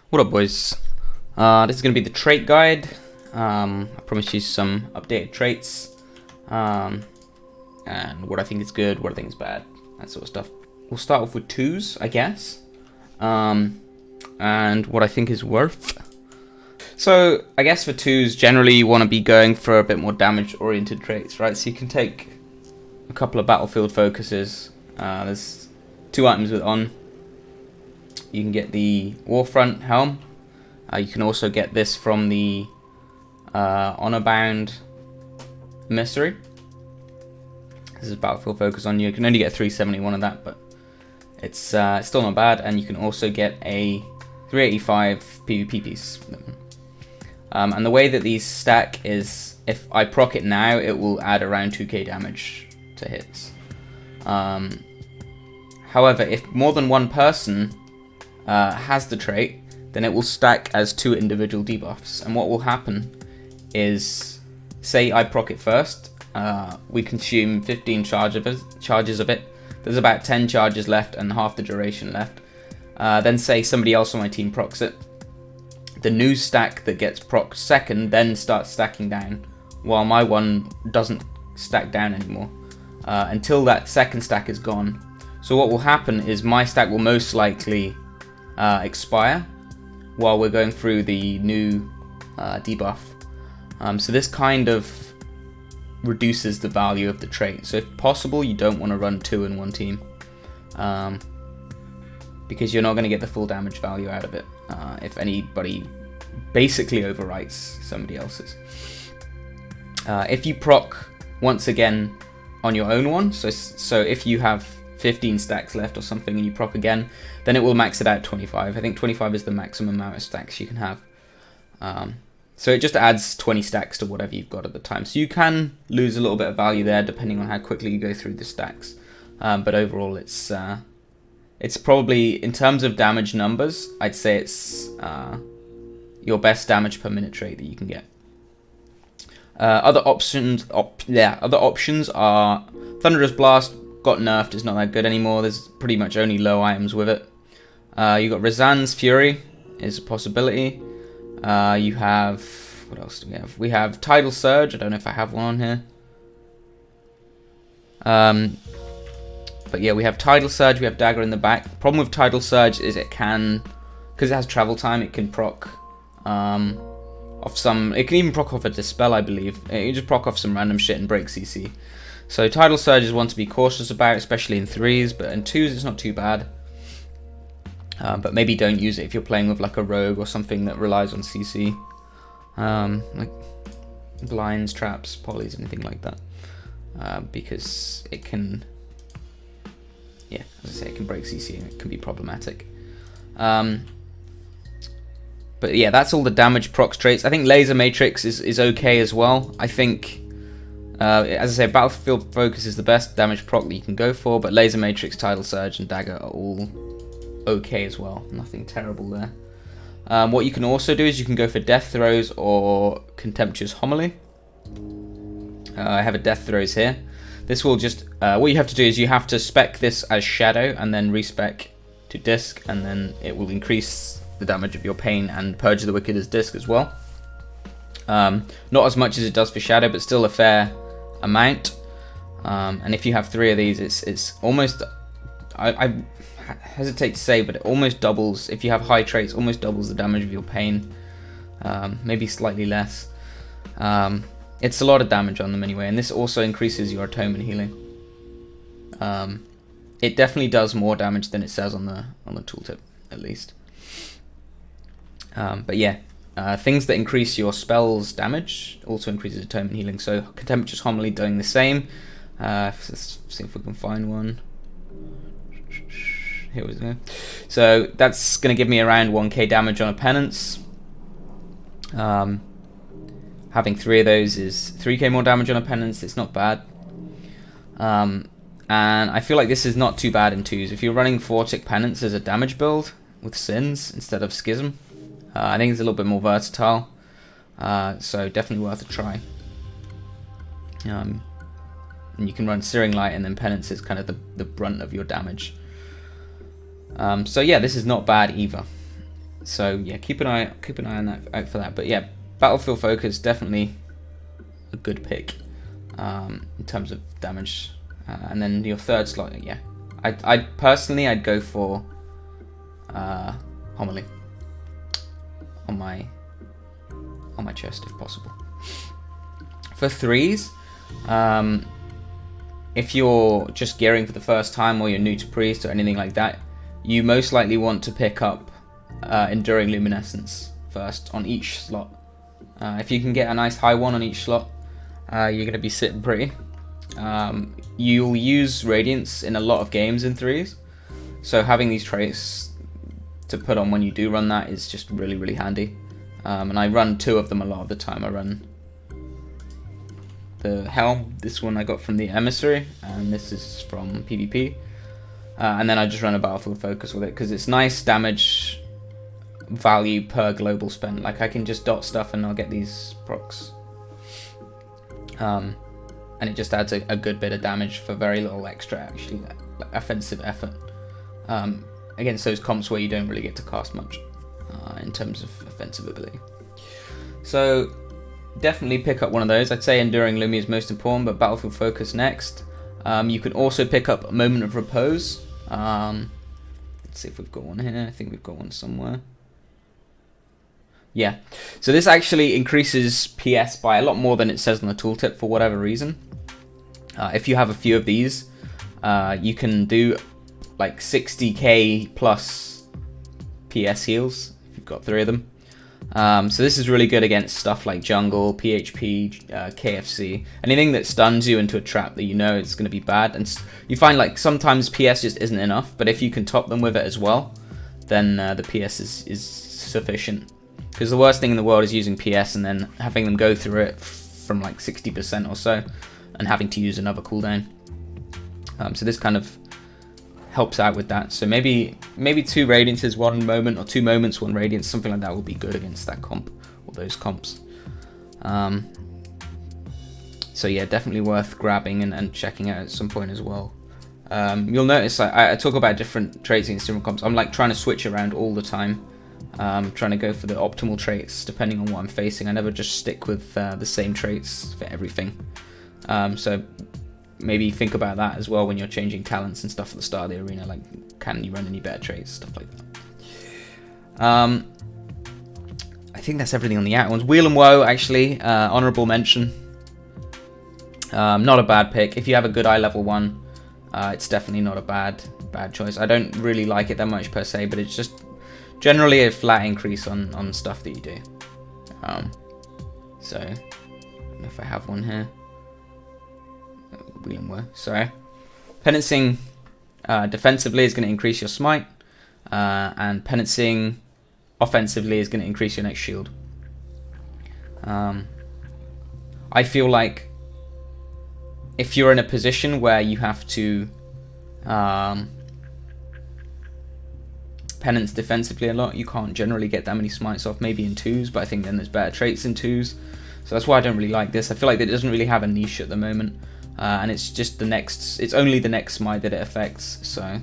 What up, boys? This is going to be the trait guide. I promise you some updated traits, and what I think is good, what I think is bad, that sort of stuff. We'll start off with twos, I guess, and what I think is worth. So I guess for twos, generally you want to be going for a bit more damage-oriented traits, right? So you can take a couple of battlefield focuses. There's two items with on. You can get the Warfront helm. You can also get this from the Honor-bound Emissary. This is battlefield focus on. You can only get 371 of that, but it's still not bad. And you can also get a 385 PvP piece. And the way that these stack is, if I proc it now, it will add around 2k damage to hits. However, if more than one person has the trait, then it will stack as two individual debuffs. And what will happen is, say I proc it first, we consume 15 charges of it. There's about 10 charges left and half the duration left. Then say somebody else on my team procs it. The new stack that gets procced second then starts stacking down, while my one doesn't stack down anymore until that second stack is gone. So what will happen is my stack will most likely expire while we're going through the new debuff. So this kind of reduces the value of the trait. So if possible, you don't want to run two in one team, because you're not going to get the full damage value out of it if anybody basically overwrites somebody else's. If you proc once again on your own one, so if you have 15 stacks left or something and you proc again, then it will max it out 25. I think 25 is the maximum amount of stacks you can have. So it just adds 20 stacks to whatever you've got at the time. So you can lose a little bit of value there depending on how quickly you go through the stacks. But overall it's probably, in terms of damage numbers, I'd say it's your best damage per minute trait that you can get. Other options are Thunderous Blast. Got nerfed, it's not that good anymore. There's pretty much only low items with it. You got Razan's Fury is a possibility. You have, what else do we have? We have Tidal Surge. I don't know if I have one on here. But yeah, we have Tidal Surge, we have Dagger in the back. Problem with Tidal Surge is it can, because it has travel time, it can proc off some, it can even proc off a Dispel, I believe. It can just proc off some random shit and break CC. So Tidal Surge is one to be cautious about, especially in threes, but in twos it's not too bad. But maybe don't use it if you're playing with like a rogue or something that relies on CC. Like blinds, traps, polys, anything like that. Because it can, yeah, as I say, it can break CC and it can be problematic. But yeah, that's all the damage proc traits. I think Laser Matrix is okay as well. I think, as I say, Battlefield Focus is the best damage proc that you can go for, but Laser Matrix, Tidal Surge, and Dagger are all okay as well. Nothing terrible there. What you can also do is you can go for Death Throws or Contemptuous Homily. I have a Death Throws here. This will just, what you have to do is you have to spec this as Shadow and then respec to Disc, and then it will increase the damage of your Pain and Purge of the Wicked as Disc as well. Not as much as it does for Shadow, but still a fair amount. And if you have three of these, it's almost, I hesitate to say, but it almost doubles, if you have high traits, almost doubles the damage of your Pain. Maybe slightly less. It's a lot of damage on them anyway, and this also increases your atonement healing. It definitely does more damage than it says on the tooltip, at least. But yeah, things that increase your spells damage also increases atonement healing. So Contemptuous Homily doing the same. Let's see if we can find one. Here we go. So that's going to give me around 1k damage on a penance. Having three of those is 3k more damage on a penance. It's not bad. And I feel like this is not too bad in twos. If you're running Vortic Penance as a damage build with Sins instead of Schism, I think it's a little bit more versatile. So definitely worth a try. And you can run Searing Light, and then Penance is kind of the brunt of your damage. So yeah, this is not bad either. So yeah, keep an eye on that out for that. But yeah, Battlefield Focus definitely a good pick in terms of damage. And then your third slot, yeah, I'd personally I'd go for Homily on my chest if possible. For threes, if you're just gearing for the first time or you're new to Priest or anything like that, you most likely want to pick up Enduring Luminescence first on each slot. If you can get a nice high one on each slot, you're going to be sitting pretty. You'll use Radiance in a lot of games in threes, so having these traits to put on when you do run that is just really, really handy. And I run two of them a lot of the time. I run the Helm, this one I got from the Emissary, and this is from PvP. And then I just run a Battlefield Focus with it, because it's nice damage value per global spend. Like, I can just dot stuff and I'll get these procs. And it just adds a good bit of damage for very little extra, actually, like offensive effort. Against those comps where you don't really get to cast much in terms of offensive ability. So definitely pick up one of those. I'd say Enduring Lumi is most important, but Battlefield Focus next. You can also pick up Moment of Repose. Let's see if we've got one here. I think we've got one somewhere. Yeah, so this actually increases PS by a lot more than it says on the tooltip for whatever reason. If you have a few of these, you can do like 60k plus PS heals if you've got 3 of them. So this is really good against stuff like jungle, PHP, KFC, anything that stuns you into a trap that you know it's going to be bad. And you find like sometimes PS just isn't enough, but if you can top them with it as well, then the PS is sufficient. Because the worst thing in the world is using PS and then having them go through it from like 60% or so, and having to use another cooldown. So this kind of helps out with that. So maybe 2 Radiances, 1 moment, or 2 moments, 1 Radiance, something like that will be good against that comp, or those comps. So yeah, definitely worth grabbing and checking out at some point as well. You'll notice I talk about different traits against different comps. I'm like trying to switch around all the time. Trying to go for the optimal traits depending on what I'm facing. I never just stick with the same traits for everything. So maybe think about that as well when you're changing talents and stuff at the start of the arena. Like, can you run any better traits, stuff like that. I think that's everything on the out ones. Wheel and Woe, actually, honorable mention. Not a bad pick. If you have a good eye level one, it's definitely not a bad choice. I don't really like it that much per se, but it's just generally a flat increase on stuff that you do. So, I don't know if I have one here. Wheel and Woe, sorry. Penancing defensively is going to increase your smite, and penancing offensively is going to increase your next shield. I feel like if you're in a position where you have to penance defensively a lot, you can't generally get that many smites off, maybe in 2s, but I think then there's better traits in 2s. So that's why I don't really like this. I feel like it doesn't really have a niche at the moment, and it's just it's only the next smite that it affects. So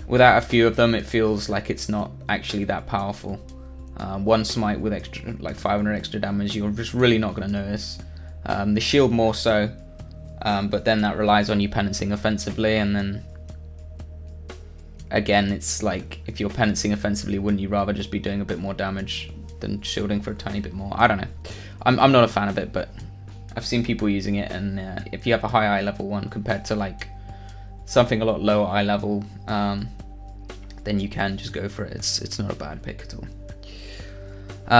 without a few of them, it feels like it's not actually that powerful. One smite with extra, like 500 extra damage, you're just really not going to notice. The shield more so, but then that relies on you penancing offensively, and then again, it's like, if you're penancing offensively, wouldn't you rather just be doing a bit more damage than shielding for a tiny bit more? I don't know. I'm not a fan of it, but I've seen people using it, and if you have a high eye level one compared to like something a lot lower eye level, then you can just go for it. It's not a bad pick at all.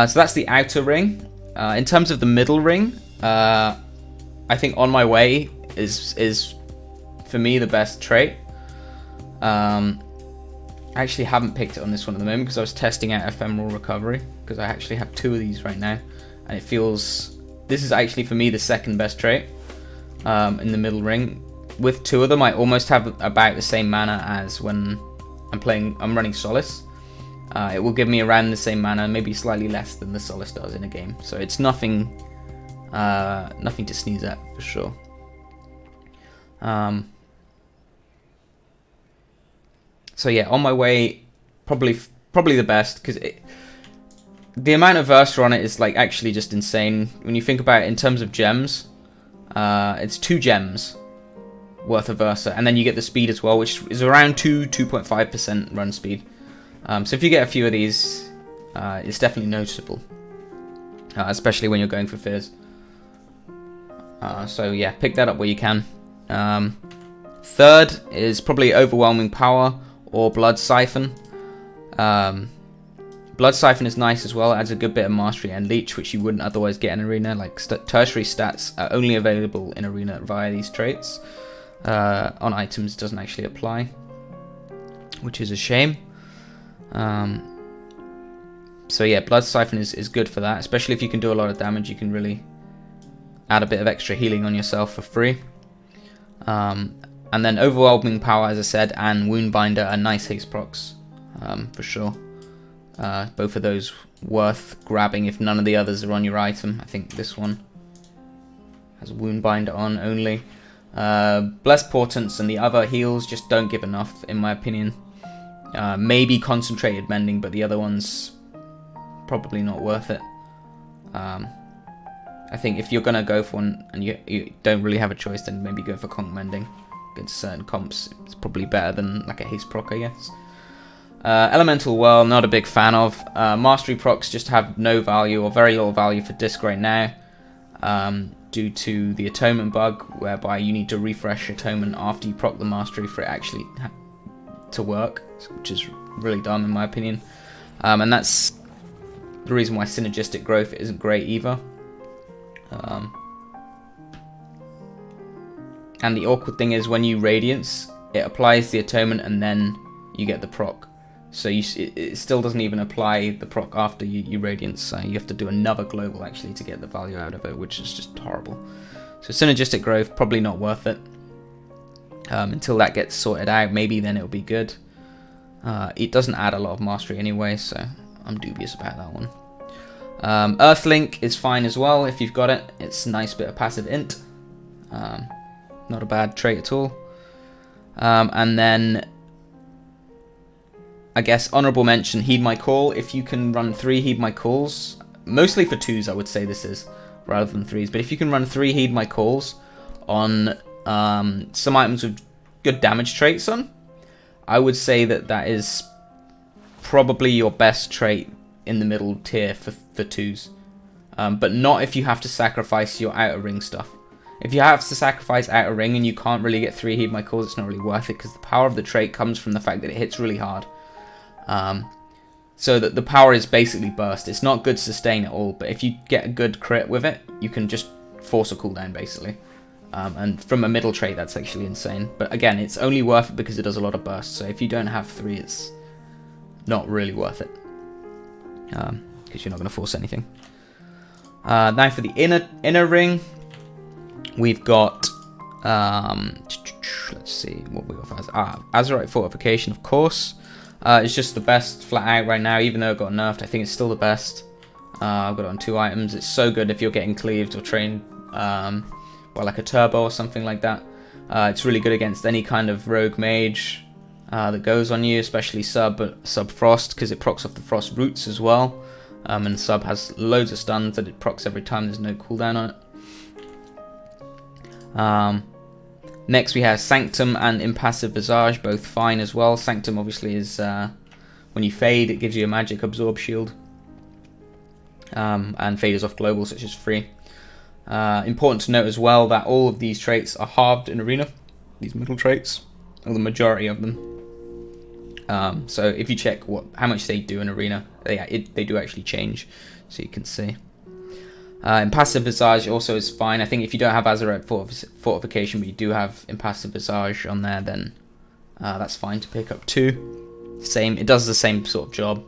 So that's the outer ring. In terms of the middle ring, I think On My Way is for me the best trait. I actually haven't picked it on this one at the moment because I was testing out Ephemeral Recovery, because I actually have 2 of these right now, and it feels, this is actually for me the second best trait in the middle ring. With 2 of them, I almost have about the same mana as when I'm running Solace. It will give me around the same mana, maybe slightly less than the Solace does in a game. So it's nothing to sneeze at for sure. So yeah, On My Way, probably probably the best, because the amount of Versa on it is like actually just insane. When you think about it in terms of gems, it's 2 gems worth of Versa, and then you get the speed as well, which is around 2.5% run speed. So if you get a few of these, it's definitely noticeable, especially when you're going for Fizz. So yeah, pick that up where you can. Third is probably Overwhelming Power or Blood Siphon. Blood Siphon is nice as well, it adds a good bit of mastery and leech, which you wouldn't otherwise get in Arena. Like tertiary stats are only available in Arena via these traits. On items it doesn't actually apply, which is a shame. So yeah, Blood Siphon is good for that, especially if you can do a lot of damage. You can really add a bit of extra healing on yourself for free. And then Overwhelming Power, as I said, and Woundbinder are nice haste procs, for sure. Both of those worth grabbing if none of the others are on your item. I think this one has Woundbinder on only. Blessed Portents and the other heals just don't give enough, in my opinion. Maybe Concentrated Mending, but the other one's probably not worth it. I think if you're going to go for one and you don't really have a choice, then maybe go for Conc Mending. Against certain comps, it's probably better than like a haste proc, I guess. Elemental Whirl, not a big fan of. Mastery procs just have no value or very little value for disc right now, due to the atonement bug, whereby you need to refresh atonement after you proc the mastery for it actually to work, which is really dumb in my opinion. And that's the reason why synergistic growth isn't great either. And the awkward thing is when you Radiance, it applies the atonement and then you get the proc. So it still doesn't even apply the proc after you Radiance, so you have to do another global actually to get the value out of it, which is just horrible. So synergistic growth, probably not worth it. Until that gets sorted out, maybe then it'll be good. It doesn't add a lot of mastery anyway, so I'm dubious about that one. Earthlink is fine as well if you've got it. It's a nice bit of passive int. Not a bad trait at all. And then I guess honorable mention, Heed My Call. If you can run 3 Heed My Calls, mostly for 2s I would say this is, rather than 3s, but if you can run 3 Heed My Calls on some items with good damage traits on, I would say that is probably your best trait in the middle tier for 2s. But not if you have to sacrifice your outer ring stuff. If you have to sacrifice outer ring and you can't really get 3 Heed My Calls, it's not really worth it, because the power of the trait comes from the fact that it hits really hard. So that the power is basically burst. It's not good sustain at all, but if you get a good crit with it, you can just force a cooldown basically. And from a middle trait, that's actually insane. But again, it's only worth it because it does a lot of burst. So if you don't have 3, it's not really worth it, because you're not going to force anything. Now for the inner ring, we've got let's see what we got. Azerite Fortification, of course. It's just the best flat out right now, even though it got nerfed. I think it's still the best. I've got it on 2 items. It's so good if you're getting cleaved or trained by like a turbo or something like that. It's really good against any kind of rogue mage that goes on you, especially sub frost, because it procs off the frost roots as well. And sub has loads of stuns that it procs every time. There's no cooldown on it. Next we have Sanctum and Impassive Visage, both fine as well. Sanctum obviously is when you fade, it gives you a magic absorb shield. And fade is off global, so it's just free. Important to note as well that all of these traits are halved in Arena, these middle traits, or the majority of them. So if you check how much they do in Arena, they do actually change, so you can see. Impassive Visage also is fine. I think if you don't have Azerite Fortification, but you do have Impassive Visage on there, then that's fine to pick up too. It does the same sort of job.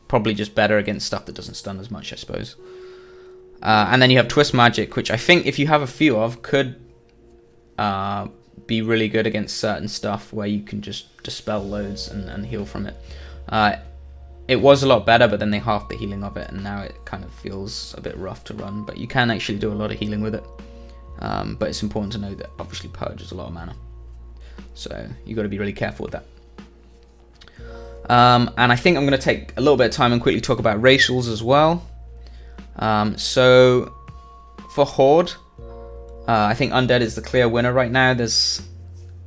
Probably just better against stuff that doesn't stun as much, I suppose. And then you have Twist Magic, which I think if you have a few of, could be really good against certain stuff where you can just dispel loads and heal from it. It was a lot better, but then they halved the healing of it, and now it kind of feels a bit rough to run, but you can actually do a lot of healing with it. But it's important to know that obviously purges a lot of mana, so you got to be really careful with that. And I think I'm going to take a little bit of time and quickly talk about racials as well. So for Horde, I think Undead is the clear winner right now. There's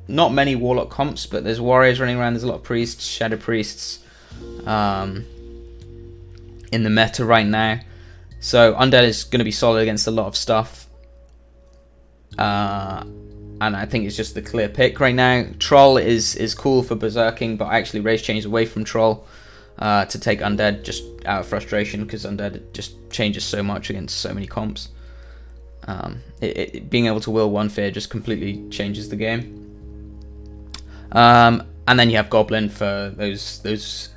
not many Warlock comps, but there's Warriors running around. There's a lot of Priests, Shadow Priests in the meta right now. So Undead is going to be solid against a lot of stuff. And I think it's just the clear pick right now. Troll is cool for berserking, but I actually race changed away from Troll to take Undead just out of frustration, because Undead just changes so much against so many comps. Being able to will one fear just completely changes the game. And then you have Goblin for those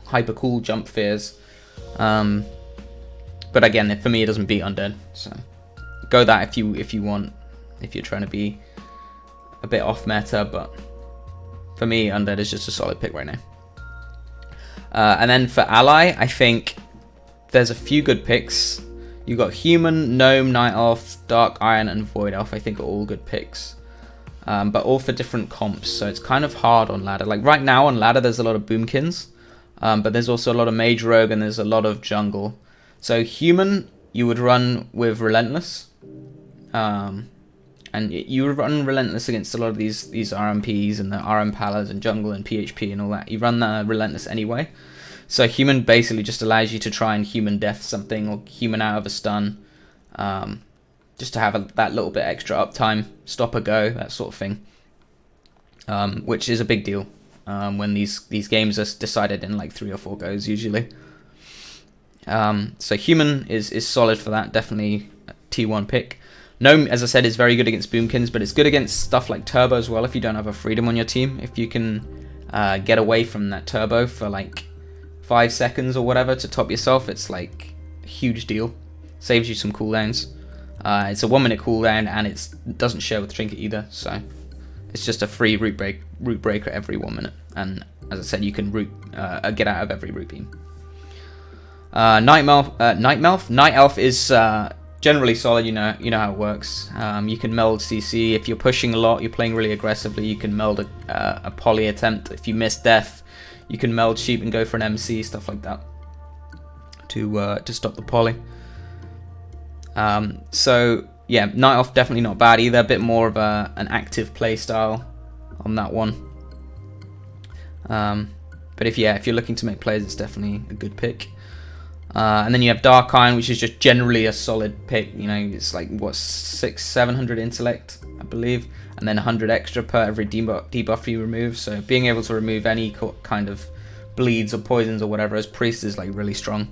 hyper cool jump fears. But again, for me, it doesn't beat Undead. So go that if you want, if you're trying to be a bit off meta. But for me, Undead is just a solid pick right now. And then for Ally, I think there's a few good picks. You got Human, Gnome, Night Elf, Dark Iron, and Void Elf. I think are all good picks. But all for different comps, so it's kind of hard on ladder. Like right now on ladder, there's a lot of Boomkins, but there's also a lot of Mage Rogue, and there's a lot of Jungle. So Human, you would run with Relentless, and you would run Relentless against a lot of these RMPs and the RM Palas and Jungle and PHP and all that. You run that Relentless anyway. So Human basically just allows you to try and Human Death something, or Human out of a stun. Just to have that little bit extra uptime, stop a go, that sort of thing, which is a big deal when these games are decided in like 3 or 4 goes usually. So Human is solid for that, definitely a T1 pick. Gnome, as I said, is very good against Boomkins, but it's good against stuff like Turbo as well if you don't have a Freedom on your team. If you can get away from that Turbo for like 5 seconds or whatever to top yourself, it's like a huge deal. Saves you some cooldowns. It's a 1-minute cooldown, and it doesn't share with Trinket either, so it's just a free root breaker every 1 minute. And as I said, you can get out of every root beam. Night Elf is generally solid. You know how it works. You can meld CC if you're pushing a lot. You're playing really aggressively. You can meld a poly attempt. If you miss death, you can meld sheep and go for an MC, stuff like that, to stop the poly. So yeah, Night Elf definitely not bad either. A bit more of an active play style on that one. But if you're looking to make plays, it's definitely a good pick. And then you have Dark Iron, which is just generally a solid pick. You know, it's like what, 600-700 intellect, I believe, and then 100 extra per every debuff you remove. So being able to remove any kind of bleeds or poisons or whatever as priest is like really strong,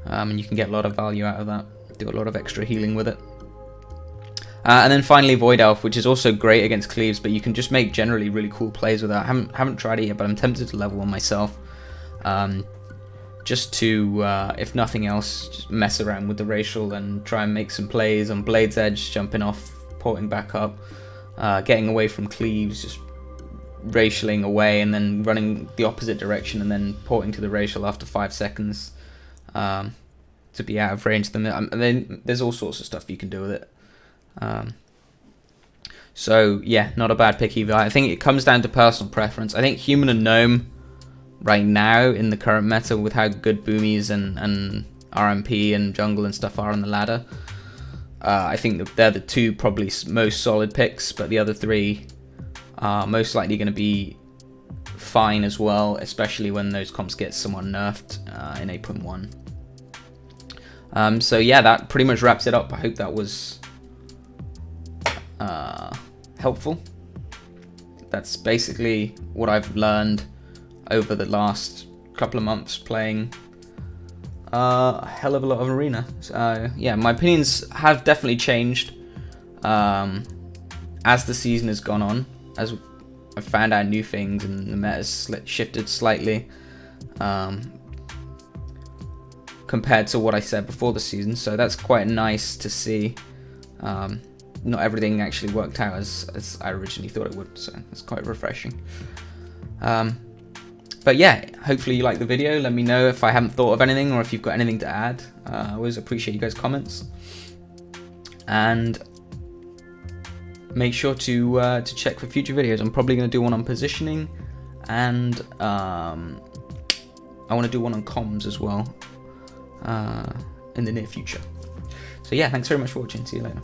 and you can get a lot of value out of that. Do a lot of extra healing with it. And then finally Void Elf, which is also great against cleaves, but you can just make generally really cool plays with that. I haven't tried it yet, but I'm tempted to level one myself. Just to, if nothing else, just mess around with the racial and try and make some plays on Blade's Edge, jumping off, porting back up, getting away from cleaves, just racialing away and then running the opposite direction and then porting to the racial after 5 seconds. To be out of range. And then there's all sorts of stuff you can do with it. So yeah, not a bad pick either. I think it comes down to personal preference. I think Human and Gnome right now in the current meta, with how good Boomies and RMP and Jungle and stuff are on the ladder, I think that they're the two probably most solid picks, but the other 3 are most likely going to be fine as well, especially when those comps get somewhat nerfed in 8.1. So yeah, that pretty much wraps it up. I hope that was helpful. That's basically what I've learned over the last couple of months playing a hell of a lot of Arena. So yeah, my opinions have definitely changed as the season has gone on, as I've found out new things and the meta's shifted slightly. Compared to what I said before the season, so that's quite nice to see. Not everything actually worked out as I originally thought it would, so it's quite refreshing. But yeah, hopefully you like the video. Let me know if I haven't thought of anything or if you've got anything to add. I always appreciate you guys' comments, and make sure to check for future videos. I'm probably going to do one on positioning and I want to do one on comms as well in the near future. So yeah, thanks very much for watching. See you later.